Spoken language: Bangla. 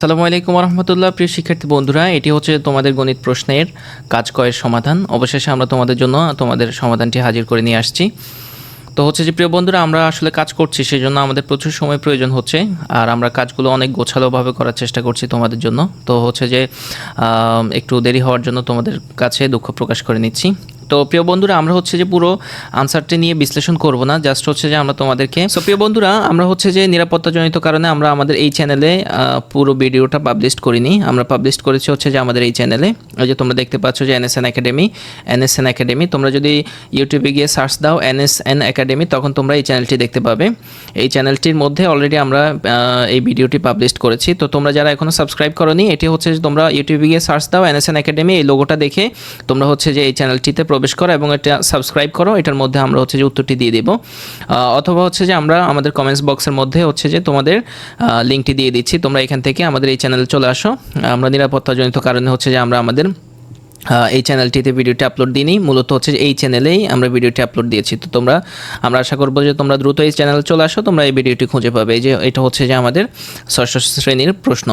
আসসালামু আলাইকুম রহমতুল্লাহ। প্রিয় শিক্ষার্থী বন্ধুরা, এটি হচ্ছে তোমাদের গণিত প্রশ্নের কাজ কয়ের সমাধান। অবশেষে আমরা তোমাদের জন্য তোমাদের সমাধানটি হাজির করে নিয়ে আসছি। তো হচ্ছে যে প্রিয় বন্ধুরা, আমরা আসলে কাজ করছি, সেই জন্য আমাদের প্রচুর সময় প্রয়োজন হচ্ছে, আর আমরা কাজগুলো অনেক গোছালোভাবে করার চেষ্টা করছি তোমাদের জন্য। তো হচ্ছে যে একটু দেরি হওয়ার জন্য তোমাদের কাছে দুঃখ প্রকাশ করে নিচ্ছি। তো প্রিয় বন্ধুরা, আমরা হচ্ছে যে পুরো আনসারটি নিয়ে বিশ্লেষণ করব না, জাস্ট হচ্ছে যে আমরা তোমাদেরকে প্রিয় বন্ধুরা, আমরা হচ্ছে যে নিরাপত্তাজনিত কারণে আমরা আমাদের এই চ্যানেলে পুরো ভিডিওটা পাবলিশ করিনি। আমরা পাবলিশ করেছি হচ্ছে যে আমাদের এই চ্যানেলে, ওই যে তোমরা দেখতে পাচ্ছ যে এনএসএন একাডেমি। তোমরা যদি ইউটিউবে গিয়ে সার্চ দাও এনএসএন একাডেমি, তখন তোমরা এই চ্যানেলটি দেখতে পাবে। এই চ্যানেলটির মধ্যে অলরেডি আমরা এই ভিডিওটি পাবলিশ করেছি। তো তোমরা যারা এখনও সাবস্ক্রাইব করোনি, এটি হচ্ছে যে তোমরা ইউটিউবে গিয়ে সার্চ দাও এনএসএন একাডেমি, এই লোগোটা দেখে তোমরা হচ্ছে যে এই চ্যানেলটিতে প্রবেশ করো এবং এটা সাবস্ক্রাইব করো। এটার মধ্যে আমরা হচ্ছে যে উত্তরটি দিয়ে দেব, অথবা হচ্ছে যে আমরা আমাদের কমেন্টস বক্সের মধ্যে হচ্ছে যে তোমাদের লিঙ্কটি দিয়ে দিচ্ছি। তোমরা এখান থেকে আমাদের এই চ্যানেলে চলে আসো। আমরা নিরাপত্তাজনিত কারণে হচ্ছে যে আমরা আমাদের এই চ্যানেলটিতে ভিডিওটি আপলোড দিইনি, মূলত হচ্ছে এই চ্যানেলেই আমরা ভিডিওটি আপলোড দিয়েছি। তো আমরা আশা করবো যে তোমরা দ্রুত এই চ্যানেলে চলে আসো, তোমরা এই ভিডিওটি খুঁজে পাবে। এই যে এটা হচ্ছে যে আমাদের ষষ্ঠ শ্রেণীর প্রশ্ন।